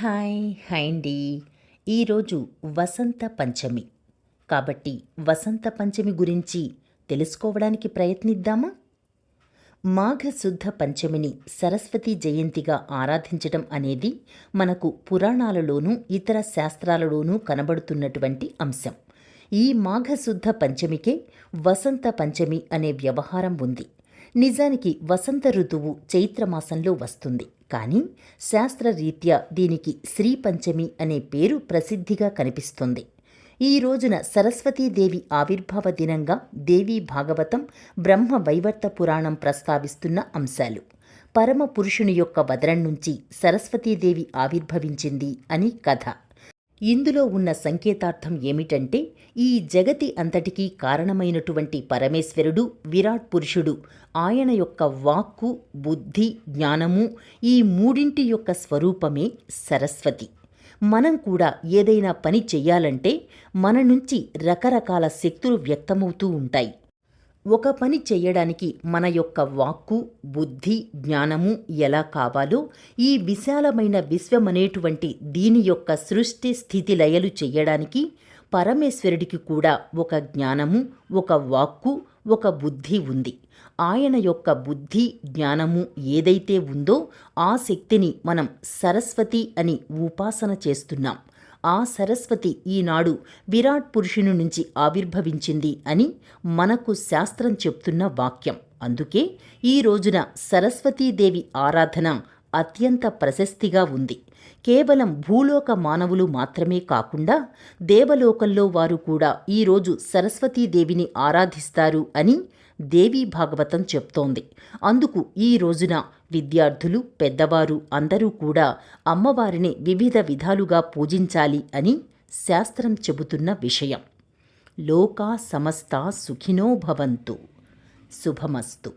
Hi అండి. ఈరోజు వసంత పంచమి. కాబట్టి వసంత పంచమి గురించి తెలుసుకోవడానికి ప్రయత్నిద్దామా? మాఘశుద్ధ పంచమిని సరస్వతీ జయంతిగా ఆరాధించడం అనేది మనకు పురాణాలలోనూ ఇతర శాస్త్రాలలోనూ కనబడుతున్నటువంటి అంశం. ఈ మాఘశుద్ధ పంచమికే వసంత పంచమి అనే వ్యవహారం ఉంది. నిజానికి వసంత ఋతువు చైత్రమాసంలో వస్తుంది. కానీ శాస్త్రరీత్యా దీనికి శ్రీ పంచమి అనే పేరు ప్రసిద్ధిగా కనిపిస్తుంది. ఈ రోజున సరస్వతీదేవి ఆవిర్భావ దినంగా దేవీ భాగవతం, బ్రహ్మ వైవర్త పురాణం ప్రస్తావిస్తున్న అంశాలు. పరమ పురుషుని యొక్క వదనం నుంచి సరస్వతీదేవి ఆవిర్భవించింది అని కథ. ఇందులో ఉన్న సంకేతార్థం ఏమిటంటే, ఈ జగతి అంతటికీ కారణమైనటువంటి పరమేశ్వరుడు, విరాట్ పురుషుడు, ఆయన యొక్క వాక్కు, బుద్ధి, జ్ఞానము, ఈ మూడింటి యొక్క స్వరూపమే సరస్వతి. మనం కూడా ఏదైనా పని చెయ్యాలంటే మన నుంచి రకరకాల శక్తులు వ్యక్తమవుతూ ఉంటాయి. ఒక పని చెయ్యడానికి మన యొక్క వాక్కు, బుద్ధి, జ్ఞానము ఎలా కావాలో, ఈ విశాలమైన విశ్వమనేటువంటి దీని యొక్క సృష్టి స్థితి లయలు చెయ్యడానికి పరమేశ్వరుడికి కూడా ఒక జ్ఞానము, ఒక వాక్కు, ఒక బుద్ధి ఉంది. ఆయన యొక్క బుద్ధి, జ్ఞానము ఏదైతే ఉందో ఆ శక్తిని మనం సరస్వతి అని ఉపాసన చేస్తున్నాం. ఆ సరస్వతి ఈనాడు విరాట్ పురుషుని నుంచి ఆవిర్భవించింది అని మనకు శాస్త్రం చెప్తున్న వాక్యం. అందుకే ఈ రోజున సరస్వతీదేవి ఆరాధన అత్యంత ప్రశస్తిగా ఉంది. కేవలం భూలోక మానవులు మాత్రమే కాకుండా దేవలోకంలో వారు కూడా ఈరోజు సరస్వతీదేవిని ఆరాధిస్తారు అని దేవీ భాగవతం చెప్తోంది. అందుకు ఈ రోజున విద్యార్థులు, పెద్దవారు అందరూ కూడా అమ్మవారిని వివిధ విధాలుగా పూజించాలి అని శాస్త్రం చెబుతున్న విషయం. లోకా సమస్తా సుఖినో భవంతు. శుభమస్తు.